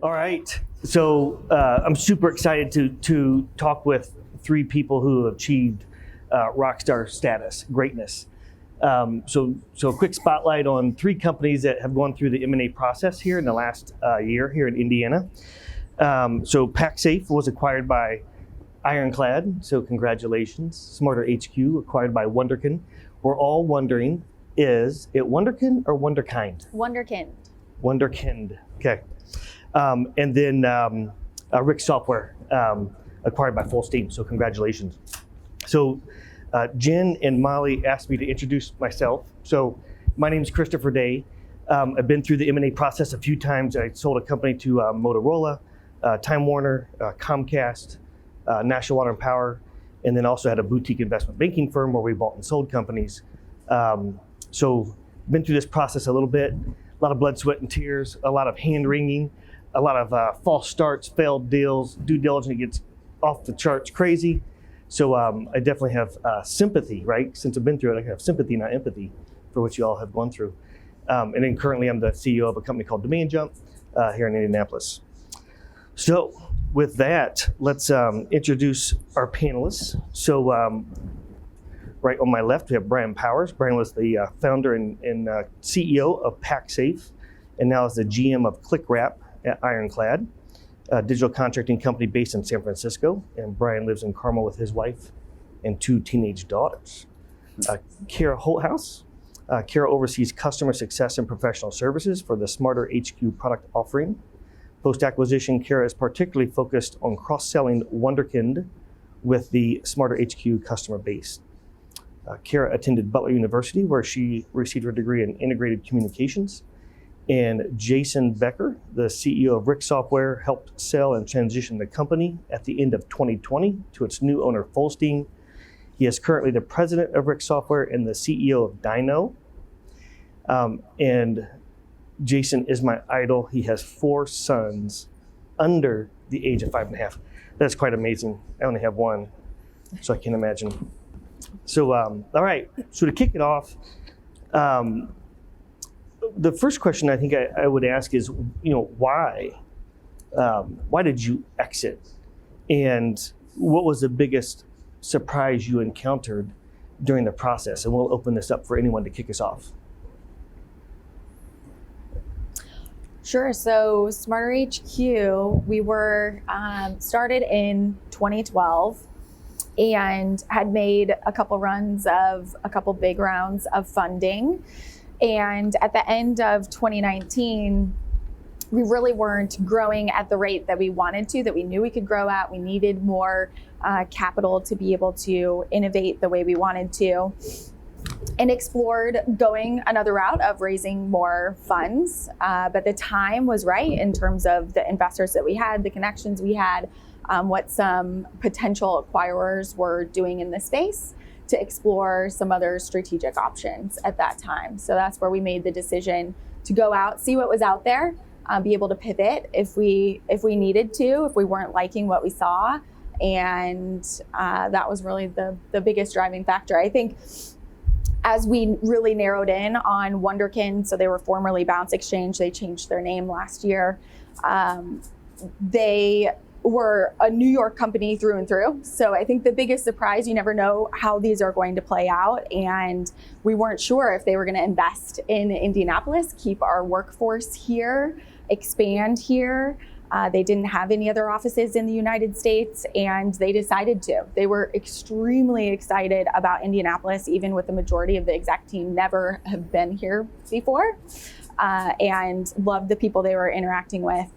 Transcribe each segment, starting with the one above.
All right, so I'm super excited to talk with three people who have achieved rock star status, greatness. So a quick spotlight on three companies that have gone through the M&A process here in the last year here in Indiana. So PacSafe was acquired by Ironclad, so congratulations. Smarter HQ acquired by Wunderkind. We're all wondering, is it Wunderkind or Wunderkind? Wunderkind. Wunderkind, okay. And then Rick Software acquired by Full Steam, so congratulations. So Jen and Molly asked me to introduce myself. So my name is Christopher Day. I've been through the M&A process a few times. I sold a company to Motorola, Time Warner, Comcast, National Water and Power, and then also had a boutique investment banking firm where we bought and sold companies. So been through this process a little bit, a lot of blood, sweat, and tears, a lot of hand wringing, a lot of false starts, failed deals, due diligence gets off the charts crazy. So I definitely have sympathy, right? Since I've been through it, I have sympathy, not empathy, for what you all have gone through. And then currently I'm the CEO of a company called DemandJump here in Indianapolis. So with that, let's introduce our panelists. So right on my left, we have Brian Powers. Brian was the founder and CEO of PacSafe, and now is the GM of ClickWrap at Ironclad, a digital contracting company based in San Francisco. And Brian lives in Carmel with his wife and two teenage daughters. Kara Holthaus. Kara oversees customer success and professional services for the Smarter HQ product offering. Post-acquisition, Kara is particularly focused on cross-selling Wunderkind with the Smarter HQ customer base. Kara attended Butler University, where she received her degree in integrated communications. And Jason Becker, the CEO of Rick Software, helped sell and transition the company at the end of 2020 to its new owner, Full Steam. He is currently the president of Rick Software and the CEO of Dino. And Jason is my idol. He has 4 sons under the age of 5.5. That's quite amazing. I only have 1, so I can't imagine. So, all right, so to kick it off, the first question I think I would ask is, why did you exit? And what was the biggest surprise you encountered during the process? And we'll open this up for anyone to kick us off. Sure. So Smarter HQ, we were started in 2012 and had made a couple big rounds of funding. And at the end of 2019, we really weren't growing at the rate that we wanted to, that we knew we could grow at. We needed more capital to be able to innovate the way we wanted to, and explored going another route of raising more funds. But the time was right in terms of the investors that we had, the connections we had, what some potential acquirers were doing in the space, to explore some other strategic options at that time. So that's where we made the decision to go out, see what was out there, be able to pivot if we needed to, if we weren't liking what we saw. And that was really the biggest driving factor. I think as we really narrowed in on Wunderkind, so they were formerly Bounce Exchange, they changed their name last year. They were a New York company through and through. So I think the biggest surprise, you never know how these are going to play out. And we weren't sure if they were going to invest in Indianapolis, keep our workforce here, expand here. They didn't have any other offices in the United States, and they decided to. They were extremely excited about Indianapolis, even with the majority of the exec team never have been here before, and loved the people they were interacting with,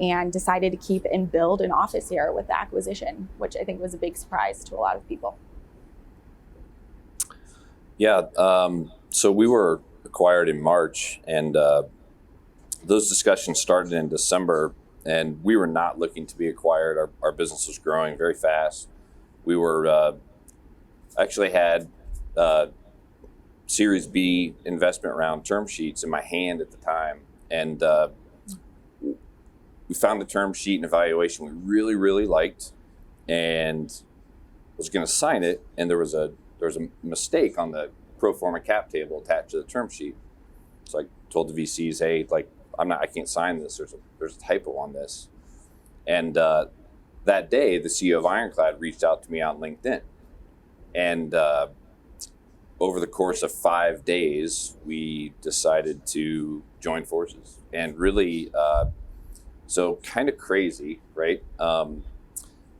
and decided to keep and build an office here with the acquisition, which I think was a big surprise to a lot of people. Yeah, so we were acquired in March, and those discussions started in December, and we were not looking to be acquired. Our business was growing very fast. We were actually had Series B investment round term sheets in my hand at the time, and we found a term sheet and evaluation we really, really liked, and was going to sign it, and there was a mistake on the pro forma cap table attached to the term sheet. So I told the VCs, hey, like I can't sign this. There's a typo on this. And that day, the CEO of Ironclad reached out to me on LinkedIn. And over the course of 5 days, we decided to join forces. And really, so kind of crazy, right? And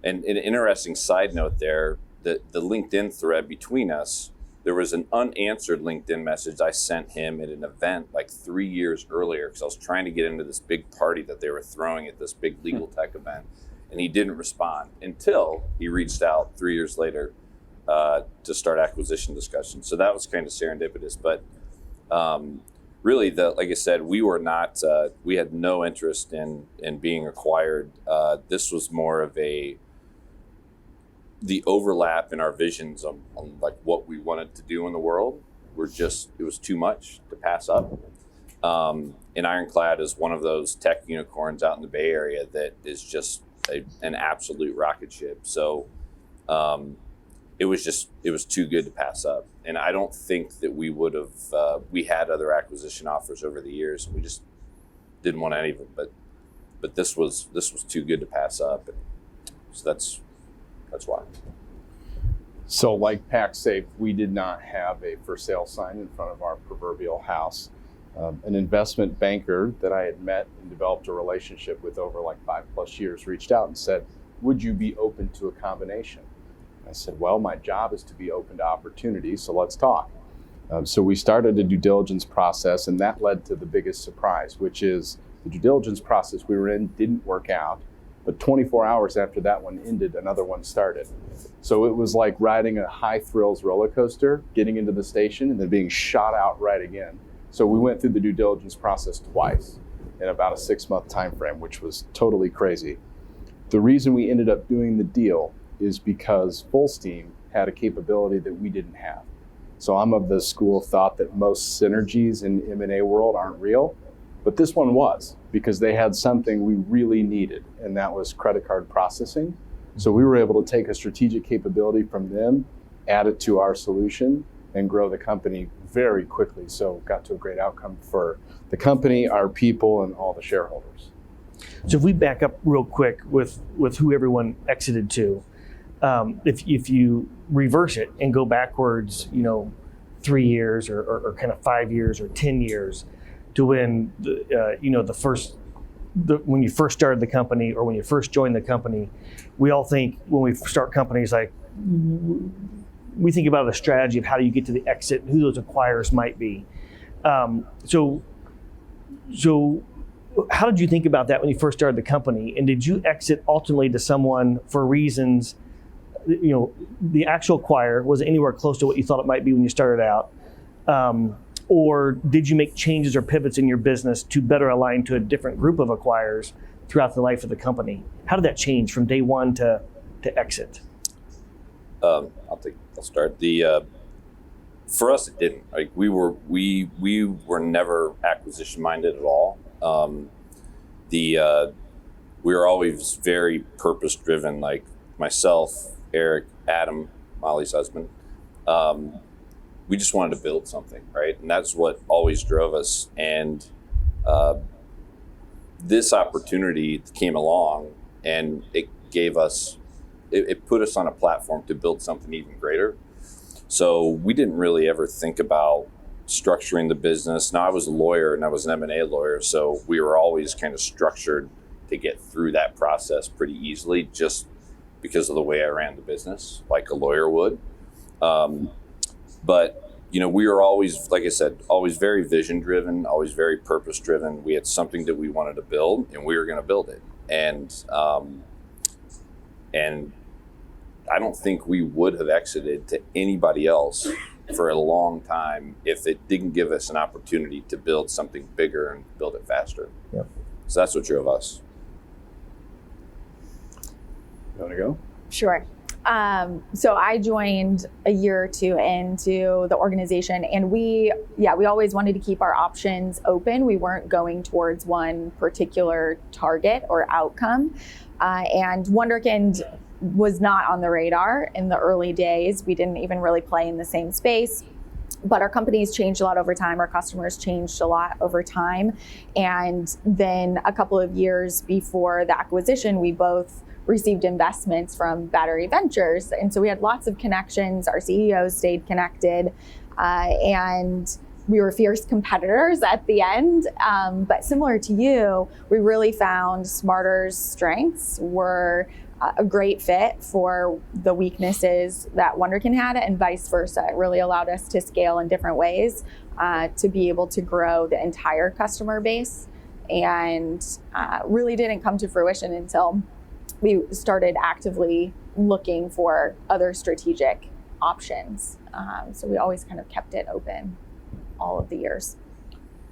an interesting side note there, the LinkedIn thread between us, there was an unanswered LinkedIn message I sent him at an event like 3 years earlier, because I was trying to get into this big party that they were throwing at this big legal tech event. And he didn't respond until he reached out 3 years later to start acquisition discussions. So that was kind of serendipitous. But really, like I said, we were not, we had no interest in being acquired. This was more of the overlap in our visions on like what we wanted to do in the world. It was too much to pass up. And Ironclad is one of those tech unicorns out in the Bay Area that is just an absolute rocket ship. So it was too good to pass up. And I don't think that we would have, we had other acquisition offers over the years, and we just didn't want any of them. But this was too good to pass up. And so that's why. So like PacSafe, we did not have a for sale sign in front of our proverbial house. An investment banker that I had met and developed a relationship with over like 5+ years reached out and said, would you be open to a combination? I said, well, my job is to be open to opportunities, so let's talk. So we started a due diligence process, and that led to the biggest surprise, which is the due diligence process we were in didn't work out, but 24 hours after that one ended, another one started. So it was like riding a high thrills roller coaster, getting into the station and then being shot out right again. So we went through the due diligence process twice in about a 6-month time frame, which was totally crazy. The reason we ended up doing the deal is because Full Steam had a capability that we didn't have. So I'm of the school of thought that most synergies in the M&A world aren't real, but this one was, because they had something we really needed, and that was credit card processing. So we were able to take a strategic capability from them, add it to our solution, and grow the company very quickly. So got to a great outcome for the company, our people, and all the shareholders. So if we back up real quick with who everyone exited to, if you reverse it and go backwards, 3 years or kind of 5 years or 10 years to when when you first started the company or when you first joined the company, we all think when we start companies, like we think about the strategy of how do you get to the exit and who those acquirers might be. So how did you think about that when you first started the company? And did you exit ultimately to someone for reasons, the actual acquirer was anywhere close to what you thought it might be when you started out? Or did you make changes or pivots in your business to better align to a different group of acquirers throughout the life of the company? How did that change from day one to exit? I'll start. For us, it didn't. Like we were never acquisition minded at all. We were always very purpose driven. Like myself, Eric, Adam, Molly's husband. We just wanted to build something, right? And that's what always drove us. And this opportunity came along, and it gave us. It put us on a platform to build something even greater. So we didn't really ever think about structuring the business. Now I was a lawyer and I was an M&A lawyer, so we were always kind of structured to get through that process pretty easily just because of the way I ran the business, like a lawyer would. But we were always, like I said, always very vision driven, always very purpose driven. We had something that we wanted to build, and we were going to build it. And I don't think we would have exited to anybody else for a long time if it didn't give us an opportunity to build something bigger and build it faster. Yep. So that's what drove us. You want to go? Sure. So I joined a year or two into the organization, and we always wanted to keep our options open. We weren't going towards one particular target or outcome. And Wunderkind was not on the radar in the early days. We didn't even really play in the same space. But our company's changed a lot over time. Our customers changed a lot over time. And then a couple of years before the acquisition, we both received investments from Battery Ventures. And so we had lots of connections. Our CEOs stayed connected. And we were fierce competitors at the end. But similar to you, we really found Smarter's strengths were a great fit for the weaknesses that Wunderkind had, and vice versa. It really allowed us to scale in different ways to be able to grow the entire customer base, and really didn't come to fruition until we started actively looking for other strategic options. So we always kind of kept it open all of the years.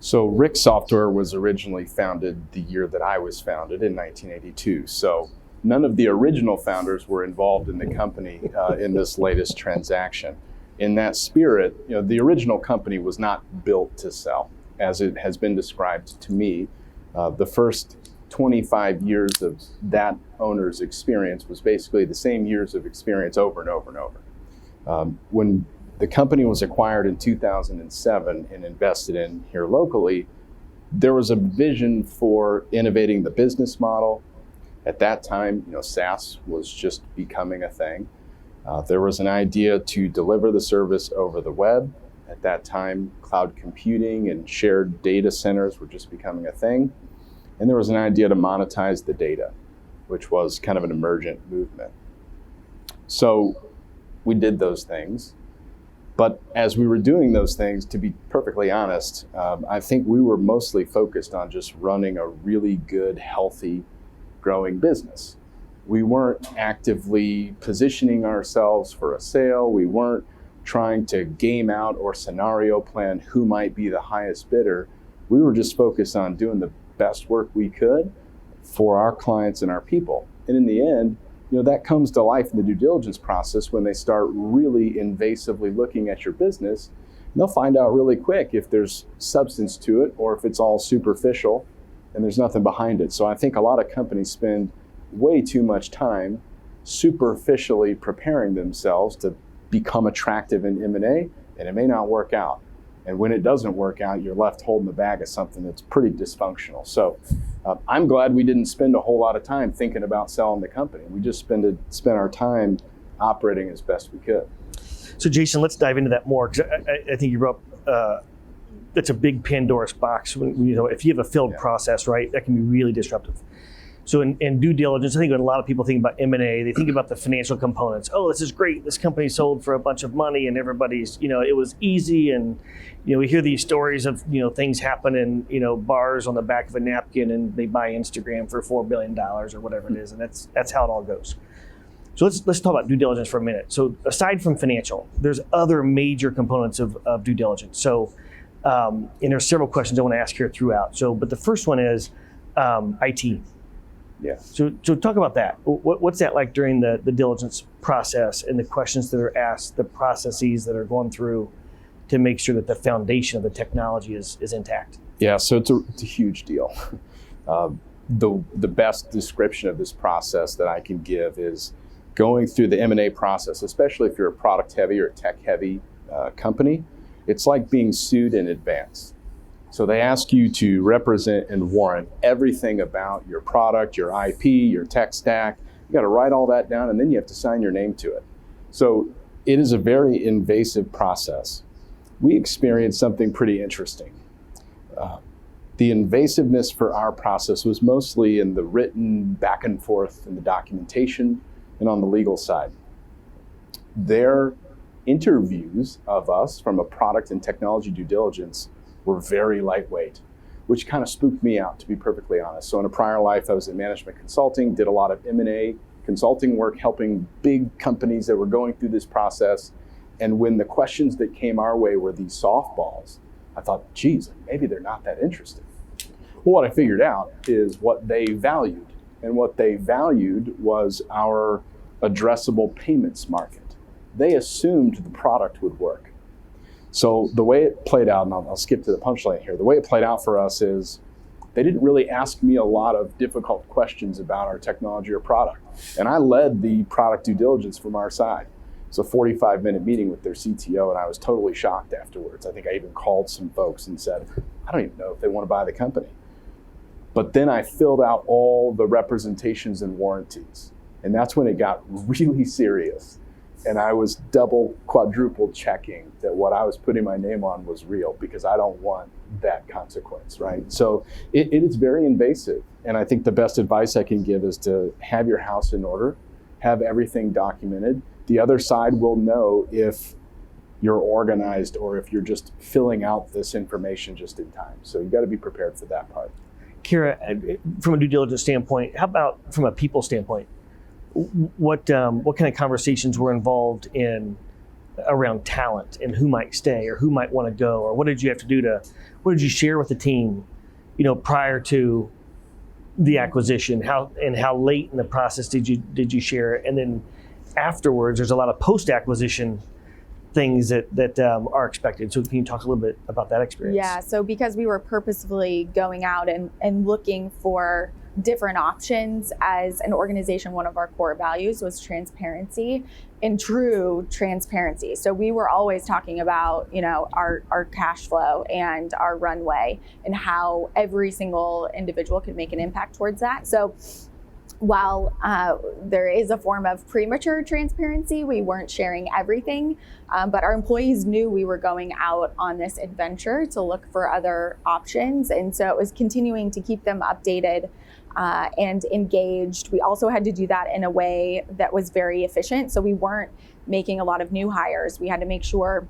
So Rick Software was originally founded the year that I was founded in 1982. So none of the original founders were involved in the company in this latest transaction. In that spirit, the original company was not built to sell, as it has been described to me. The first 25 years of that owner's experience was basically the same years of experience over and over and over. When the company was acquired in 2007 and invested in here locally, there was a vision for innovating the business model. At that time, SaaS was just becoming a thing. There was an idea to deliver the service over the web. At that time, cloud computing and shared data centers were just becoming a thing. And there was an idea to monetize the data, which was kind of an emergent movement. So we did those things. But as we were doing those things, to be perfectly honest, I think we were mostly focused on just running a really good, healthy, growing business. We weren't actively positioning ourselves for a sale. We weren't trying to game out or scenario plan who might be the highest bidder. We were just focused on doing the best work we could for our clients and our people. And in the end, that comes to life in the due diligence process when they start really invasively looking at your business. And they'll find out really quick if there's substance to it or if it's all superficial and there's nothing behind it. So I think a lot of companies spend way too much time superficially preparing themselves to become attractive in M&A, and it may not work out. And when it doesn't work out, you're left holding the bag of something that's pretty dysfunctional. So I'm glad we didn't spend a whole lot of time thinking about selling the company. We just spent our time operating as best we could. So Jason, let's dive into that more, because I think you brought up, that's a big Pandora's box. If you have a failed process, right, that can be really disruptive. So in due diligence, I think when a lot of people think about M&A, they think about the financial components. Oh, this is great. This company sold for a bunch of money and everybody's, it was easy. And, we hear these stories of, things happen in, bars on the back of a napkin and they buy Instagram for $4 billion or whatever it is. And that's how it all goes. So let's talk about due diligence for a minute. So aside from financial, there's other major components of due diligence. So, and there's several questions I want to ask here throughout. But the first one is IT. Yeah. So talk about that. What's that like during the diligence process and the questions that are asked, the processes that are going through to make sure that the foundation of the technology is intact? Yeah, so it's a huge deal. The best description of this process that I can give is going through the M&A process, especially if you're a product heavy or a tech heavy company. It's like being sued in advance. So they ask you to represent and warrant everything about your product, your IP, your tech stack. You got to write all that down, and then you have to sign your name to it. So it is a very invasive process. We experienced something pretty interesting. The invasiveness for our process was mostly in the written back and forth in the documentation and on the legal side. Their interviews of us from a product and technology due diligence were very lightweight, which kind of spooked me out, to be perfectly honest. So in a prior life, I was in management consulting, did a lot of M&A consulting work, helping big companies that were going through this process. And when the questions that came our way were these softballs, I thought, geez, maybe they're not that interested. Well, what I figured out is what they valued. And what they valued was our addressable payments market. They assumed the product would work. So the way it played out, and I'll skip to the punchline here, the way it played out for us is they didn't really ask me a lot of difficult questions about our technology or product. And I led the product due diligence from our side. It's a 45-minute meeting with their CTO, and I was totally shocked afterwards. I think I even called some folks and said, I don't even know if they want to buy the company. But then I filled out all the representations and warranties. And that's when it got really serious. And I was double, quadruple checking that what I was putting my name on was real, because I don't want that consequence, right? So it is very invasive. And I think the best advice I can give is to have your house in order, have everything documented. The other side will know if you're organized or if you're just filling out this information just in time. So you got to be prepared for that part. Kira, from a due diligence standpoint, how about from a people standpoint? What kind of conversations were involved in around talent and who might stay or who might want to go, or what did you have to do what did you share with the team, prior to the acquisition? How late in the process did you share it? And then afterwards, there's a lot of post-acquisition things that are expected. So can you talk a little bit about that experience? Yeah, so because we were purposefully going out and looking for different options as an organization, one of our core values was transparency and true transparency. So we were always talking about, our cash flow and our runway and how every single individual could make an impact towards that. So while there is a form of premature transparency, we weren't sharing everything, but our employees knew we were going out on this adventure to look for other options. And so it was continuing to keep them updated and engaged. We also had to do that in a way that was very efficient. So we weren't making a lot of new hires. We had to make sure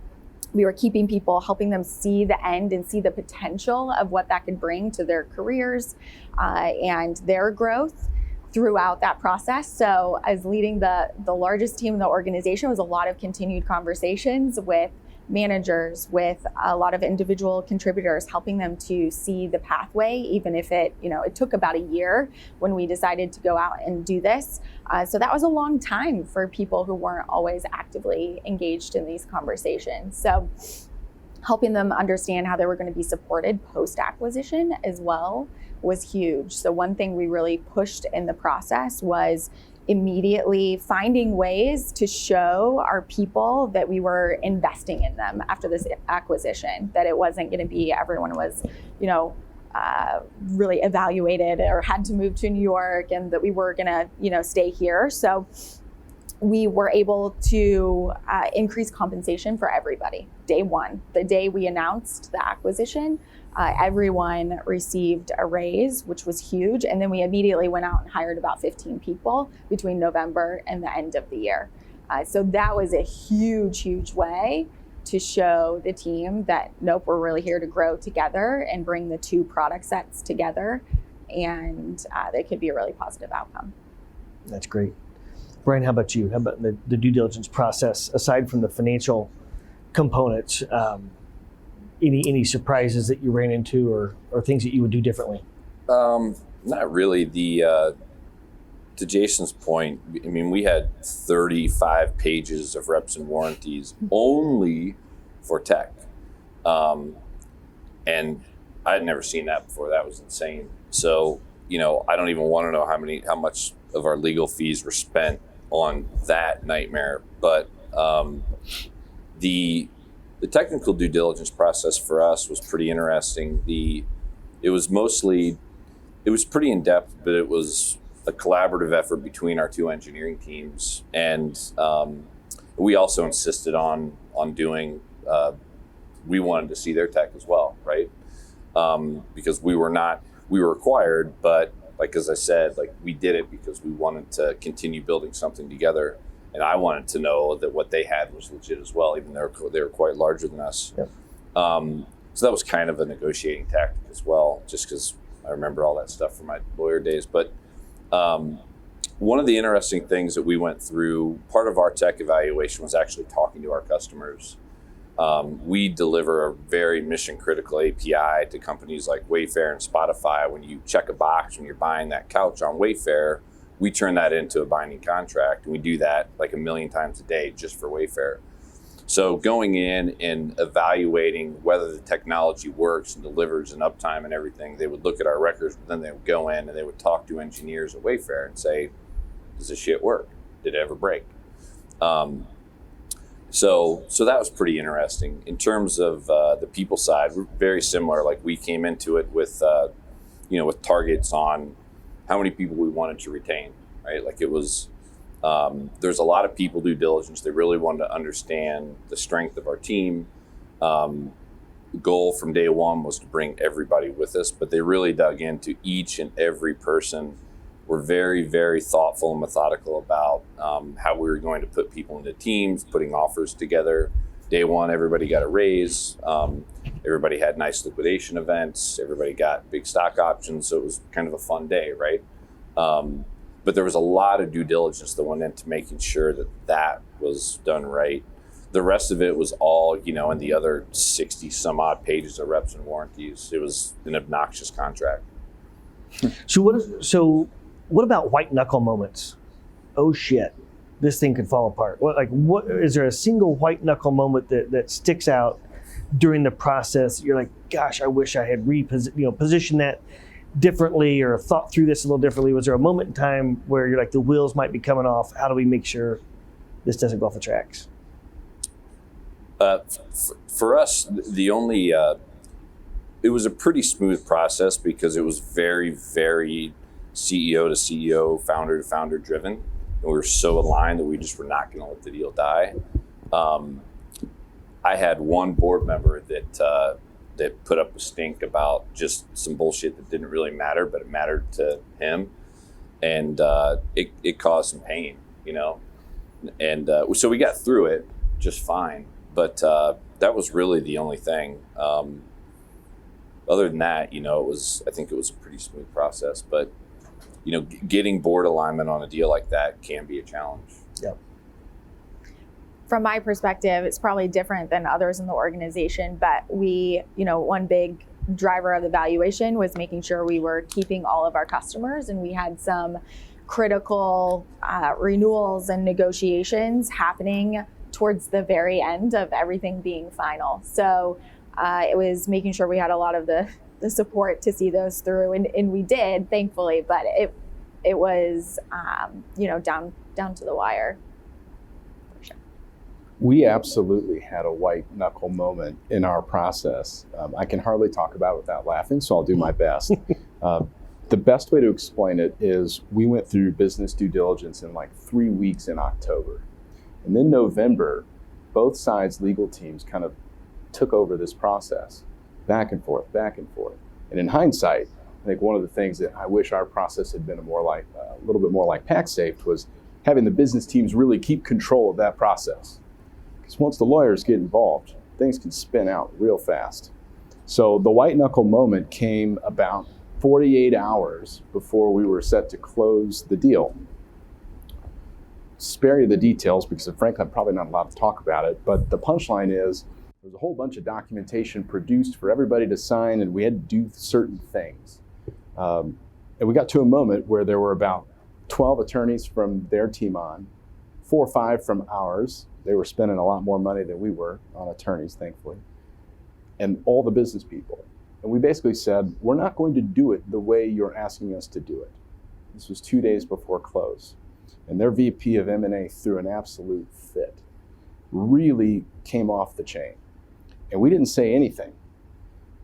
we were keeping people, helping them see the end and see the potential of what that could bring to their careers and their growth throughout that process. So as leading the largest team in the organization was a lot of continued conversations with managers, with a lot of individual contributors, helping them to see the pathway, even if it took about a year when we decided to go out and do this. So that was a long time for people who weren't always actively engaged in these conversations. So helping them understand how they were going to be supported post-acquisition as well was huge. So one thing we really pushed in the process was immediately finding ways to show our people that we were investing in them after this acquisition, that it wasn't going to be everyone was, really evaluated or had to move to New York, and that we were going to, stay here. So we were able to increase compensation for everybody. Day one, the day we announced the acquisition, everyone received a raise, which was huge. And then we immediately went out and hired about 15 people between November and the end of the year. So that was a huge, huge way to show the team that, nope, we're really here to grow together and bring the two product sets together. And that could be a really positive outcome. That's great. Brian, how about you? How about the due diligence process, aside from the financial components? Any surprises that you ran into or things that you would do differently? Not really. To Jason's point, I mean, we had 35 pages of reps and warranties only for tech. And I had never seen that before. That was insane. So, I don't even want to know how much of our legal fees were spent on that nightmare. But the technical due diligence process for us was pretty interesting. It was pretty in depth, but it was a collaborative effort between our two engineering teams, and we also insisted on doing. We wanted to see their tech as well, right? Because we were required, but as I said, we did it because we wanted to continue building something together. And I wanted to know that what they had was legit as well, even though they were quite larger than us. Yep. So that was kind of a negotiating tactic as well, just because I remember all that stuff from my lawyer days. But one of the interesting things that we went through, part of our tech evaluation was actually talking to our customers. We deliver a very mission-critical API to companies like Wayfair and Spotify. When you check a box when you're buying that couch on Wayfair, we turn that into a binding contract, and we do that 1 million times a day just for Wayfair. So going in and evaluating whether the technology works and delivers and uptime and everything, they would look at our records, but then they would go in and they would talk to engineers at Wayfair and say, does this shit work? Did it ever break? So that was pretty interesting. In terms of the people side, we're very similar. Like we came into it with, with targets on how many people we wanted to retain, right? Like it was, there's a lot of people due diligence. They really wanted to understand the strength of our team. The goal from day one was to bring everybody with us, but they really dug into each and every person. We're very, very thoughtful and methodical about how we were going to put people into teams, putting offers together. Day one, everybody got a raise. Everybody had nice liquidation events. Everybody got big stock options. So it was kind of a fun day, right? But there was a lot of due diligence that went into making sure that that was done right. The rest of it was all, in the other 60 some odd pages of reps and warranties. It was an obnoxious contract. So what about white knuckle moments? Oh shit, this thing could fall apart. What is there a single white knuckle moment that sticks out during the process? You're like, gosh, I wish I had positioned that differently or thought through this a little differently. Was there a moment in time where you're like, the wheels might be coming off? How do we make sure this doesn't go off the tracks? For us, the only it was a pretty smooth process because it was very, very CEO to CEO, founder to founder driven. And we were so aligned that we just were not going to let the deal die. I had one board member that put up a stink about just some bullshit that didn't really matter, but it mattered to him. And it caused some pain, And so we got through it just fine. But that was really the only thing. Other than that, I think it was a pretty smooth process. But, getting board alignment on a deal like that can be a challenge. Yep. From my perspective, it's probably different than others in the organization, but we, one big driver of the valuation was making sure we were keeping all of our customers, and we had some critical renewals and negotiations happening towards the very end of everything being final. So it was making sure we had a lot of the support to see those through, and we did, thankfully, but it was down to the wire. For sure. We absolutely had a white knuckle moment in our process. I can hardly talk about it without laughing, so I'll do my best. The best way to explain it is we went through business due diligence in like 3 weeks in October. And then November, both sides' legal teams kind of took over this process, back and forth. And in hindsight, I think one of the things that I wish our process had been a little bit more like PackSafe was having the business teams really keep control of that process. Because once the lawyers get involved, things can spin out real fast. So the white knuckle moment came about 48 hours before we were set to close the deal. Spare you the details because frankly, I'm probably not allowed to talk about it, but the punchline is there was a whole bunch of documentation produced for everybody to sign, and we had to do certain things. And we got to a moment where there were about 12 attorneys from their team on, 4 or 5 from ours. They were spending a lot more money than we were on attorneys, thankfully, and all the business people. And we basically said, we're not going to do it the way you're asking us to do it. This was 2 days before close. And their VP of M&A threw an absolute fit. Really came off the chain. And we didn't say anything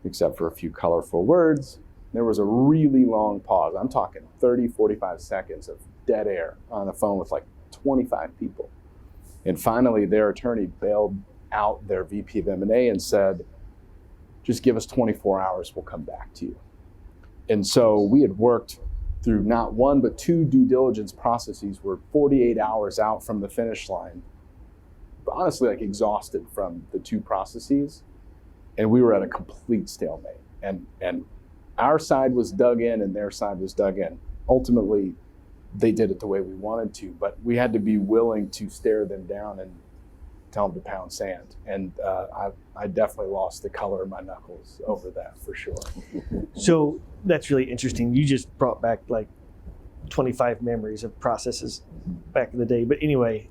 except for a few colorful words. There was a really long pause. I'm talking 30, 45 seconds of dead air on the phone with like 25 people. And finally, their attorney bailed out their VP of M&A and said, just give us 24 hours, we'll come back to you. And so we had worked through not 1, but 2 due diligence processes. We're 48 hours out from the finish line, but honestly, like exhausted from the 2 processes. And we were at a complete stalemate. And our side was dug in and their side was dug in. Ultimately, they did it the way we wanted to, but we had to be willing to stare them down and tell them to pound sand. And I definitely lost the color of my knuckles over that for sure. So that's really interesting. You just brought back like 25 memories of processes back in the day. But anyway,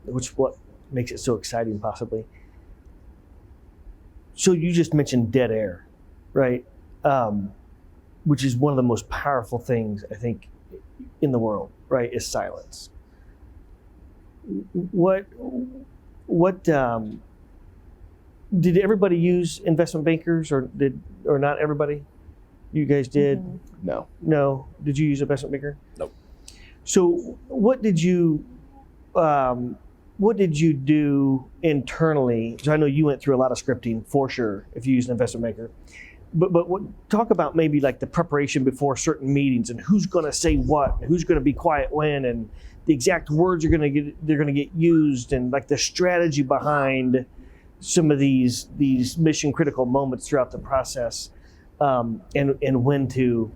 which what makes it so exciting possibly. So you just mentioned dead air, right? Which is one of the most powerful things I think in the world, right? Is silence. what did everybody use investment bankers, or not everybody? You guys did? Mm-hmm. No. No. Did you use an investment banker? Nope. So what did you do internally? So I know you went through a lot of scripting for sure if you used an investment banker. But talk about maybe like the preparation before certain meetings and who's going to say what, and who's going to be quiet when, and the exact words they're going to get used, and like the strategy behind some of these mission critical moments throughout the process, and when to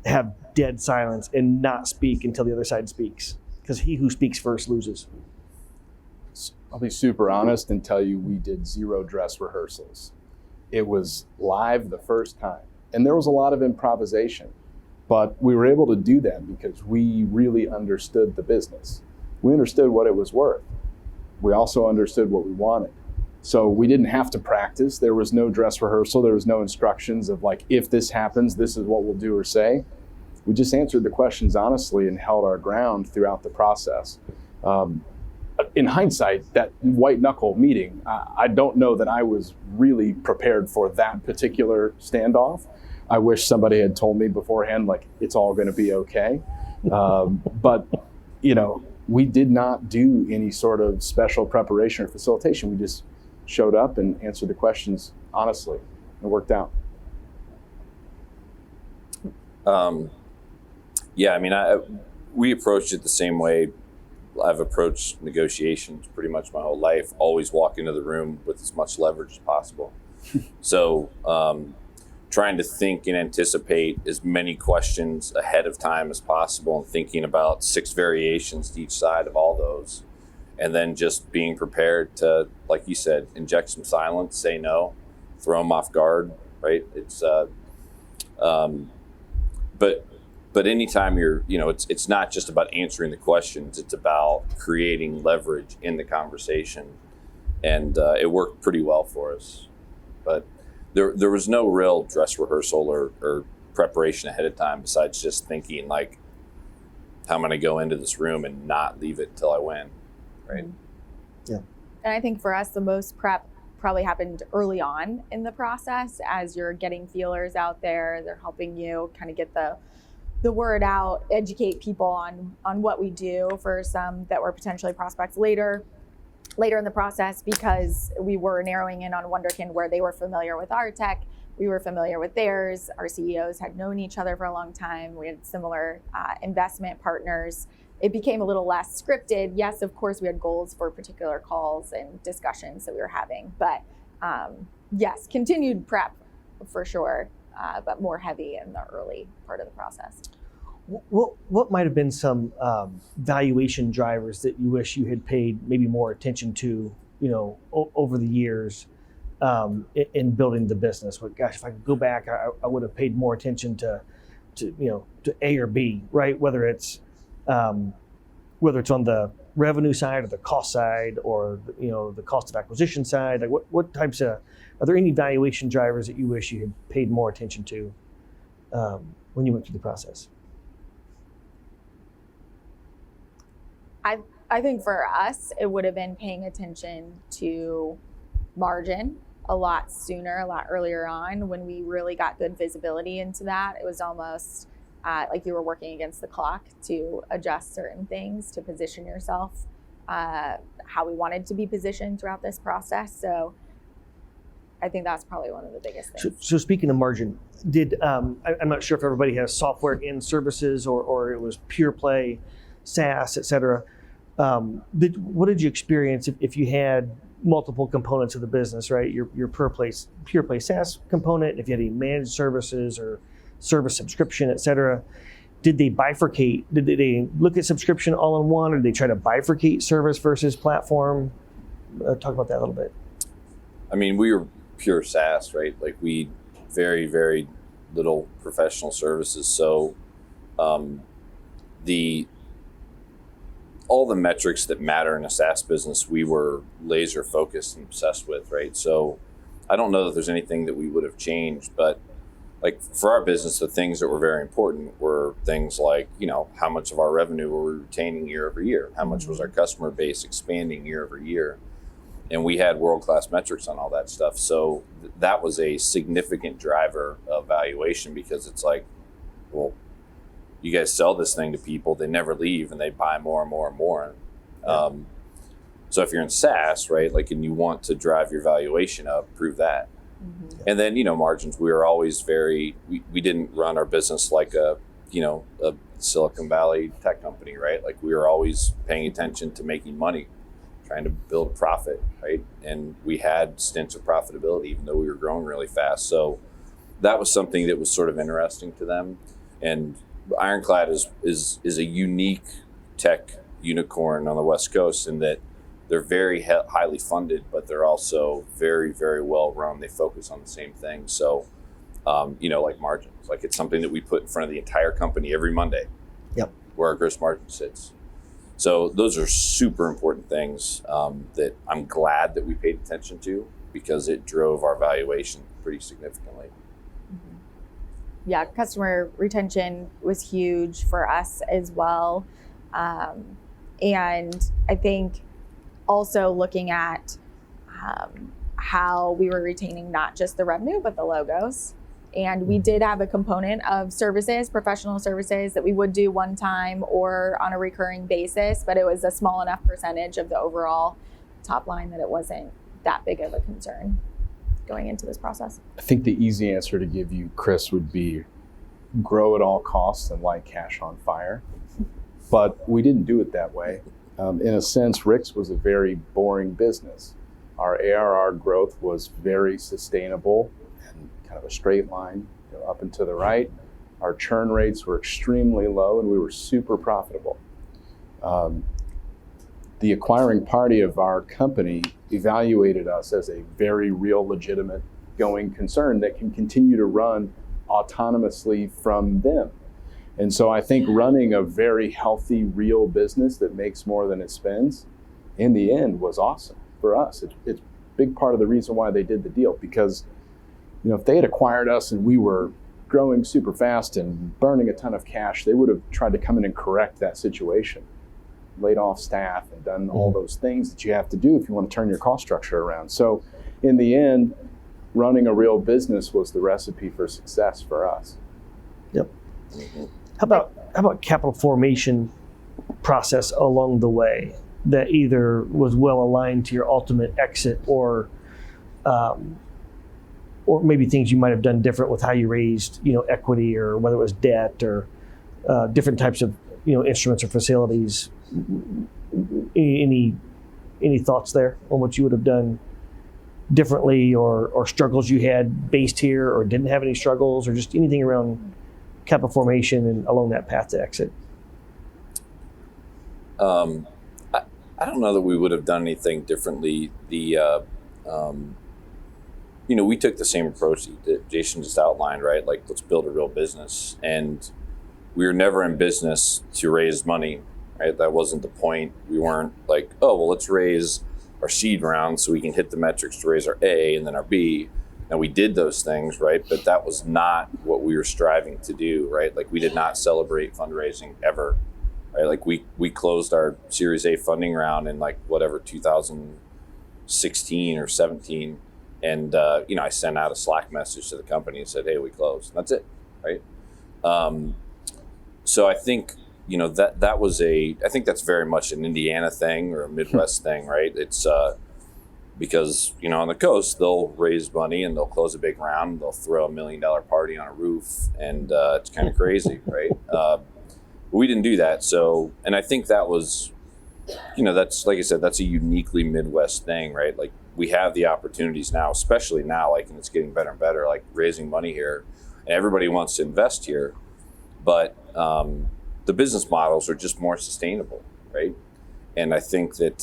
have dead silence and not speak until the other side speaks, because he who speaks first loses. I'll be super honest and tell you we did 0 dress rehearsals. It was live the first time. And there was a lot of improvisation, but we were able to do that because we really understood the business. We understood what it was worth. We also understood what we wanted. So we didn't have to practice. There was no dress rehearsal. There was no instructions of like, if this happens, this is what we'll do or say. We just answered the questions honestly and held our ground throughout the process. In hindsight, that white knuckle meeting, I don't know that I was really prepared for that particular standoff. I wish somebody had told me beforehand, like, it's all going to be okay. But, we did not do any sort of special preparation or facilitation. We just showed up and answered the questions honestly. It worked out. We approached it the same way I've approached negotiations pretty much my whole life, always walk into the room with as much leverage as possible. So trying to think and anticipate as many questions ahead of time as possible, and thinking about 6 variations to each side of all those. And then just being prepared to, like you said, inject some silence, say no, throw them off guard, right? It's, but anytime it's not just about answering the questions, it's about creating leverage in the conversation. And it worked pretty well for us. But there was no real dress rehearsal or preparation ahead of time, besides just thinking like, how am I going to go into this room and not leave it till I win, right? Yeah. And I think for us, the most prep probably happened early on in the process as you're getting feelers out there. They're helping you kind of get the word out, educate people on what we do for some that were potentially prospects later in the process, because we were narrowing in on Wunderkind where they were familiar with our tech. We were familiar with theirs. Our CEOs had known each other for a long time. We had similar investment partners. It became a little less scripted. Yes, of course, we had goals for particular calls and discussions that we were having. But yes, continued prep for sure, but more heavy in the early part of the process. What might have been some valuation drivers that you wish you had paid maybe more attention to, over the years in building the business? But gosh, if I could go back, I would have paid more attention to A or B, right? Whether it's on the revenue side or the cost side, or the cost of acquisition side. Like what types of, are there any valuation drivers that you wish you had paid more attention to when you went through the process? I think for us, it would have been paying attention to margin a lot sooner, a lot earlier on, when we really got good visibility into that. It was almost like you were working against the clock to adjust certain things, to position yourself how we wanted to be positioned throughout this process. So I think that's probably one of the biggest things. So speaking of margin, I'm not sure if everybody has software and services or it was pure play, SaaS, et cetera. What did you experience if you had multiple components of the business, right? Your pure play SaaS component, if you had any managed services or service subscription, et cetera. Did they bifurcate? Did they look at subscription all in one, or did they try to bifurcate service versus platform? Talk about that a little bit. I mean, we were pure SaaS, right? Like we very, very little professional services. So all the metrics that matter in a SaaS business, we were laser focused and obsessed with, right? So I don't know that there's anything that we would have changed, but like for our business, the things that were very important were things like, how much of our revenue were we retaining year over year? How much was our customer base expanding year over year? and we had world-class metrics on all that stuff. So that was a significant driver of valuation, because it's like, well, you guys sell this thing to people, they never leave, and they buy more and more and more. So if you're in SaaS, right, like, and you want to drive your valuation up, prove that. Mm-hmm. And then, margins, we were always we didn't run our business like a Silicon Valley tech company, right? Like, we were always paying attention to making money, trying to build a profit, right? And we had stints of profitability, even though we were growing really fast. So that was something that was sort of interesting to them. And Ironclad is a unique tech unicorn on the West Coast in that they're very highly funded, but they're also very, very well run. They focus on the same thing. So, like margins, like, it's something that we put in front of the entire company every Monday. Yep. Where our gross margin sits. So those are super important things that I'm glad that we paid attention to, because it drove our valuation pretty significantly. Yeah, customer retention was huge for us as well. And I think also looking at how we were retaining not just the revenue, but the logos. And we did have a component of services, professional services, that we would do one time or on a recurring basis, but it was a small enough percentage of the overall top line that it wasn't that big of a concern going into this process. I think the easy answer to give you, Chris, would be grow at all costs and light cash on fire. But we didn't do it that way. In a sense, Rick's was a very boring business. Our ARR growth was very sustainable and kind of a straight line, up and to the right. Our churn rates were extremely low, and we were super profitable. The acquiring party of our company evaluated us as a very real, legitimate going concern that can continue to run autonomously from them. And so I think running a very healthy, real business that makes more than it spends, in the end, was awesome for us. It's a big part of the reason why they did the deal, because if they had acquired us and we were growing super fast and burning a ton of cash, they would have tried to come in and correct that situation, laid off staff and done all those things that you have to do if you want to turn your cost structure around. So in the end, running a real business was the recipe for success for us. Yep. How about capital formation process along the way that either was well aligned to your ultimate exit, or maybe things you might have done different with how you raised, equity, or whether it was debt, or different types of, instruments or facilities. Any thoughts there on what you would have done differently, or struggles you had based here, or didn't have any struggles, or just anything around capital formation and along that path to exit? I don't know that we would have done anything differently. We took the same approach that Jason just outlined, right? Like, let's build a real business. And we were never in business to raise money, right? That wasn't the point. We weren't like, oh, well, let's raise our seed round so we can hit the metrics to raise our A and then our B. And we did those things, right? But that was not what we were striving to do, right? Like, we did not celebrate fundraising ever, right? Like, we closed our Series A funding round in 2016 or 17. And, I sent out a Slack message to the company and said, hey, we closed. That's it, right? So I think, that was I think that's very much an Indiana thing or a Midwest thing, right? It's because, on the coast, they'll raise money and they'll close a big round. They'll throw $1 million party on a roof, and it's kind of crazy, right? We didn't do that. So, and I think that was, that's, like I said, that's a uniquely Midwest thing, right? Like, we have the opportunities now, especially now, and it's getting better and better, like raising money here, and everybody wants to invest here, but the business models are just more sustainable, right? And I think that,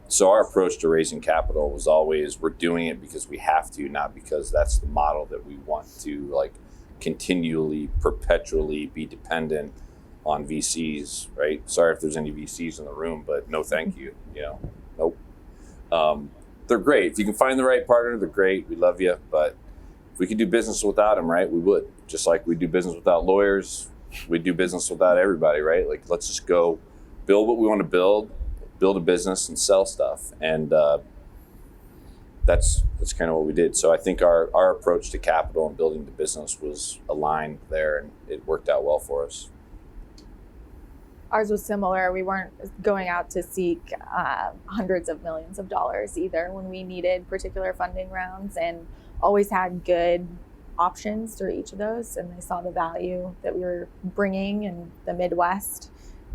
so our approach to raising capital was always, we're doing it because we have to, not because that's the model that we want to continually, perpetually be dependent on VCs, right? Sorry if there's any VCs in the room, but no thank you, nope. They're great. If you can find the right partner, they're great. We love you. But if we could do business without them, right, we would. Just like we do business without lawyers, we do business without everybody, right? Like, let's just go build what we want to build a business and sell stuff. And that's kind of what we did. So I think our approach to capital and building the business was aligned there, and it worked out well for us. Ours was similar. We weren't going out to seek hundreds of millions of dollars either when we needed particular funding rounds, and always had good options through each of those. And they saw the value that we were bringing in the Midwest.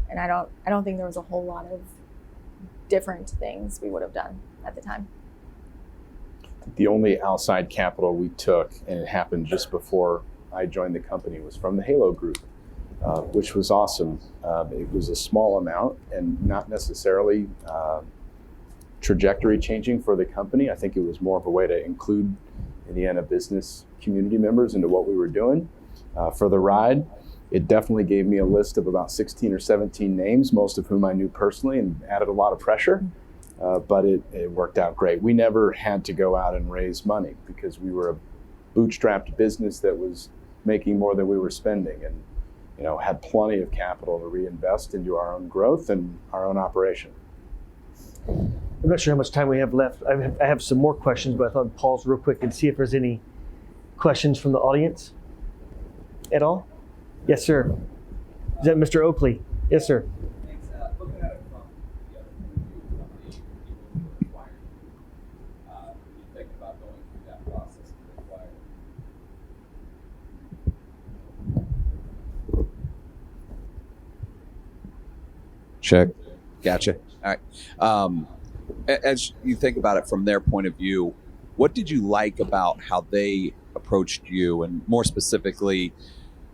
And I don't think there was a whole lot of different things we would have done at the time. The only outside capital we took, and it happened just before I joined the company, was from the Halo Group, which was awesome. It was a small amount and not necessarily trajectory changing for the company. I think it was more of a way to include Indiana business community members into what we were doing. For the ride, it definitely gave me a list of about 16 or 17 names, most of whom I knew personally, and added a lot of pressure. But it worked out great. We never had to go out and raise money because we were a bootstrapped business that was making more than we were spending, and had plenty of capital to reinvest into our own growth and our own operation. I'm not sure how much time we have left. I have some more questions, but I thought I'd pause real quick and see if there's any questions from the audience at all. Yes, sir. Is that Mr. Oakley? Yes, sir. Thanks. Looking at it from the other point of view, how many people you acquired, you think about going through that process to acquire? Check. Gotcha. All right. As you think about it from their point of view, what did you like about how they approached you? And more specifically,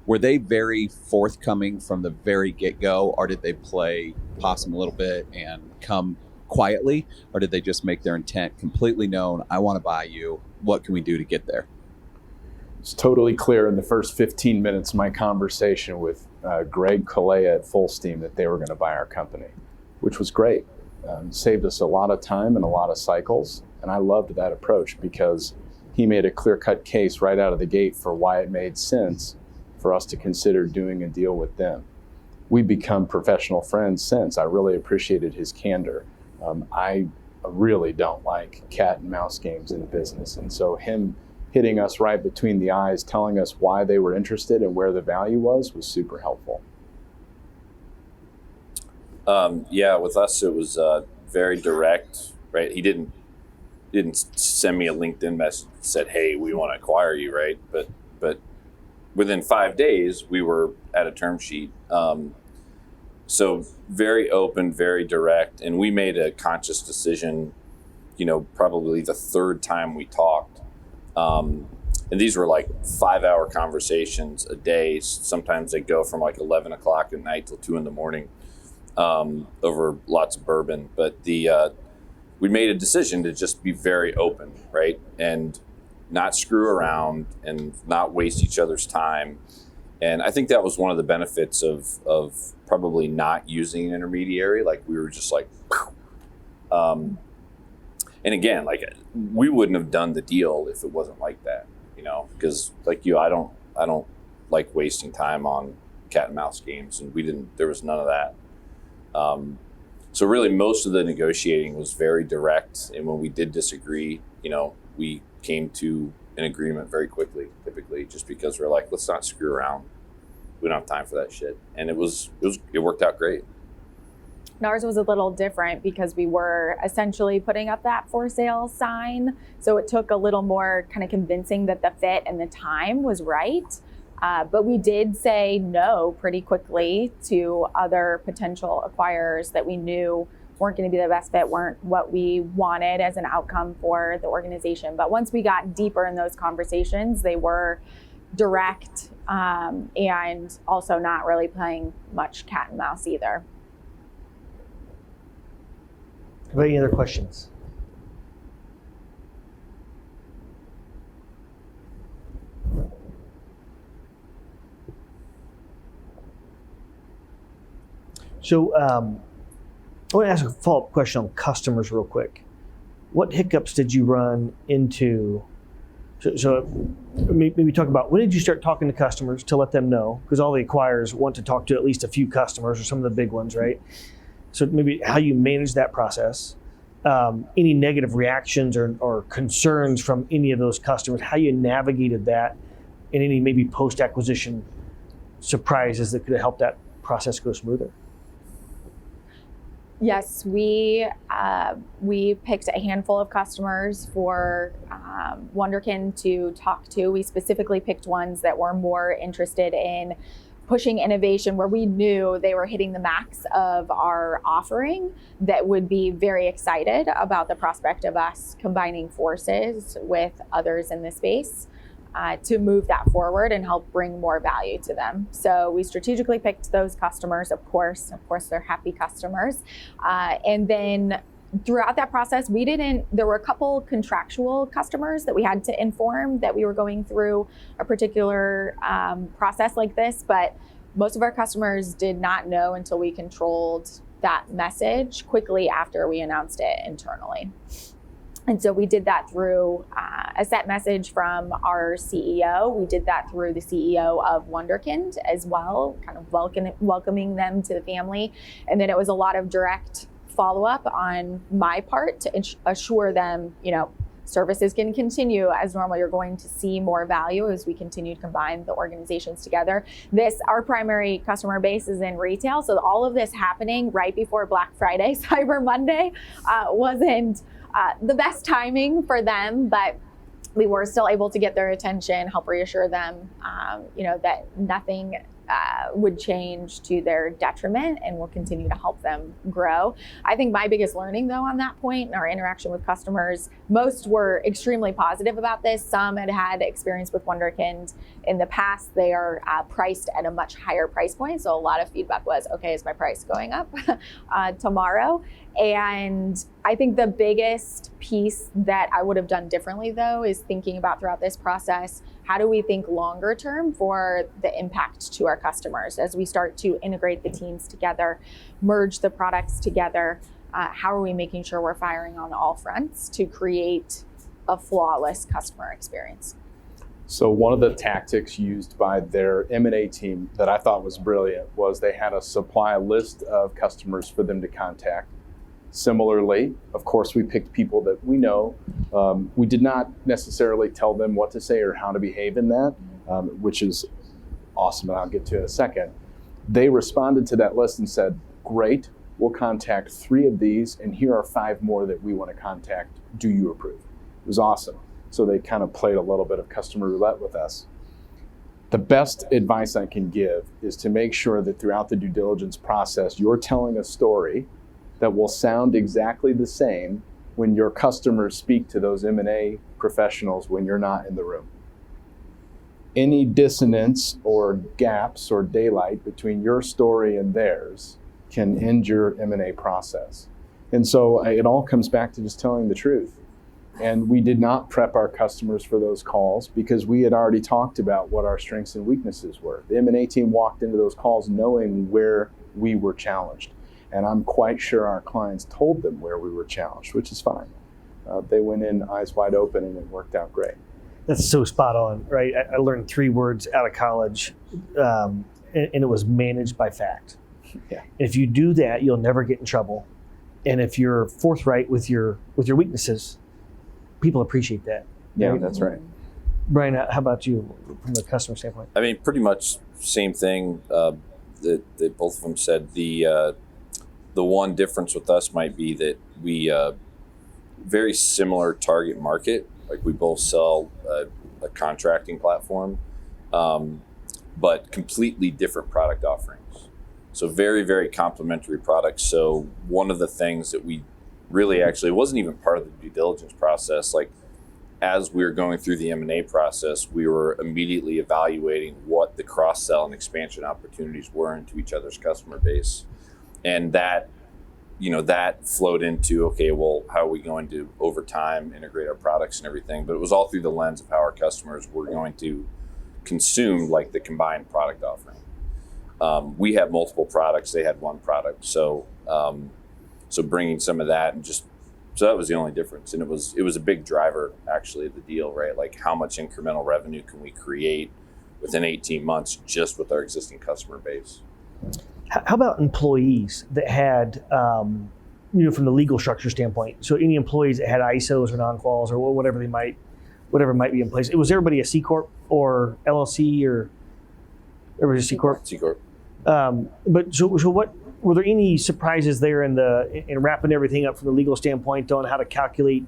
were they very forthcoming from the very get-go, or did they play possum a little bit and come quietly, or did they just make their intent completely known? I want to buy you. What can we do to get there? It's totally clear in the first 15 minutes of my conversation with Greg Kalea at Full Steam that they were going to buy our company, which was great. Saved us a lot of time and a lot of cycles. And I loved that approach because he made a clear-cut case right out of the gate for why it made sense for us to consider doing a deal with them. We've become professional friends since. I really appreciated his candor. I really don't like cat and mouse games in business. And so him hitting us right between the eyes, telling us why they were interested and where the value was super helpful. Yeah, with us, it was very direct, right? He didn't send me a LinkedIn message that said, "Hey, we want to acquire you," right? But within 5 days, we were at a term sheet. So very open, very direct, and we made a conscious decision, probably the third time we talked. And these were like 5-hour conversations a day. Sometimes they go from like 11 o'clock at night till 2 a.m. Over lots of bourbon. But we made a decision to just be very open, right? And not screw around and not waste each other's time. And I think that was one of the benefits of probably not using an intermediary. Like we were just like, and again, like we wouldn't have done the deal if it wasn't like that, because like I don't like wasting time on cat and mouse games, and there was none of that. So really most of the negotiating was very direct. And when we did disagree, we came to an agreement very quickly, typically, just because we're like, let's not screw around. We don't have time for that shit. And it worked out great. And ours was a little different because we were essentially putting up that for sale sign. So it took a little more kind of convincing that the fit and the time was right. But we did say no pretty quickly to other potential acquirers that we knew weren't going to be the best fit, weren't what we wanted as an outcome for the organization. But once we got deeper in those conversations, they were direct and also not really playing much cat and mouse either. Any other questions? So I want to ask a follow-up question on customers real quick. What hiccups did you run into? So maybe talk about, when did you start talking to customers to let them know? Because all the acquirers want to talk to at least a few customers or some of the big ones, right? So maybe how you manage that process. any negative reactions or concerns from any of those customers, how you navigated that, and any maybe post-acquisition surprises that could have helped that process go smoother? Yes, we picked a handful of customers for Wunderkind to talk to. We specifically picked ones that were more interested in pushing innovation, where we knew they were hitting the max of our offering, that would be very excited about the prospect of us combining forces with others in the space to move that forward and help bring more value to them. So we strategically picked those customers, of course they're happy customers. And then throughout that process, there were a couple contractual customers that we had to inform that we were going through a particular process like this, but most of our customers did not know until we controlled that message quickly after we announced it internally. And so we did that through a set message from our CEO. We did that through the CEO of Wunderkind as well, kind of welcoming them to the family. And then it was a lot of direct follow-up on my part to assure them, services can continue as normal. You're going to see more value as we continue to combine the organizations together. Our primary customer base is in retail, so all of this happening right before Black Friday, Cyber Monday, wasn't the best timing for them, but we were still able to get their attention, help reassure them, that nothing would change to their detriment, and will continue to help them grow. I think my biggest learning, though, on that point in our interaction with customers, most were extremely positive about this. Some had experience with Wunderkind in the past. They are priced at a much higher price point, so a lot of feedback was, okay, is my price going up tomorrow? And I think the biggest piece that I would have done differently, though, is thinking about throughout this process, how do we think longer term for the impact to our customers as we start to integrate the teams together, merge the products together? How are we making sure we're firing on all fronts to create a flawless customer experience? So one of the tactics used by their M&A team that I thought was brilliant was they had a supply list of customers for them to contact. Similarly, of course, we picked people that we know. We did not necessarily tell them what to say or how to behave in that, which is awesome, and I'll get to it in a second. They responded to that list and said, great, we'll contact 3 of these, and here are 5 more that we want to contact. Do you approve? It was awesome. So they kind of played a little bit of customer roulette with us. The best advice I can give is to make sure that throughout the due diligence process, you're telling a story that will sound exactly the same when your customers speak to those M&A professionals when you're not in the room. Any dissonance or gaps or daylight between your story and theirs can end your M&A process. And so it all comes back to just telling the truth. And we did not prep our customers for those calls because we had already talked about what our strengths and weaknesses were. The M&A team walked into those calls knowing where we were challenged. And I'm quite sure our clients told them where we were challenged, which is fine. They went in eyes wide open and it worked out great. That's so spot on, right? I learned 3 words out of college, and it was managed by fact. Yeah. If you do that, you'll never get in trouble. And if you're forthright with your weaknesses, people appreciate that. Yeah, right? that's right. Brian, how about you from the customer standpoint? I mean, pretty much same thing that both of them said. The one difference with us might be that we very similar target market. Like we both sell a contracting platform, but completely different product offerings. So very, very complementary products. So one of the things that we really actually wasn't even part of the due diligence process. Like as we were going through the M&A process, we were immediately evaluating what the cross-sell and expansion opportunities were into each other's customer base. And that flowed into, okay, well, how are we going to, over time, integrate our products and everything? But it was all through the lens of how our customers were going to consume, like, the combined product offering. We have multiple products. They had one product. So bringing some of that so that was the only difference. And it was a big driver, actually, of the deal, right? Like, how much incremental revenue can we create within 18 months just with our existing customer base? How about employees that had from the legal structure standpoint. So any employees that had ISOs or non-quals or whatever might be in place. Was everybody a C corp or LLC or everybody a C corp? C corp. But so what were there any surprises there in wrapping everything up from the legal standpoint on how to calculate,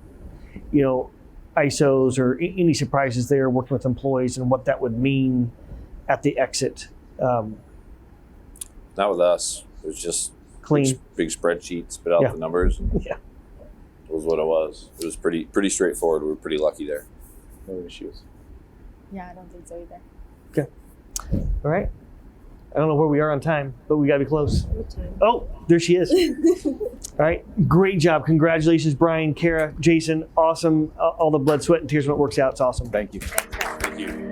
ISOs, or any surprises there working with employees and what that would mean at the exit? Not with us. It was just Clean. big spreadsheet, spit out Yeah. the numbers. And Yeah. It was what it was. It was pretty straightforward. We were pretty lucky there. No issues. Yeah, I don't think so either. All right. I don't know where we are on time, but we got to be close. Oh, there she is. All right. Great job. Congratulations, Brian, Kara, Jason. Awesome. All the blood, sweat, and tears when it works out. It's awesome. Thank you. Thank you.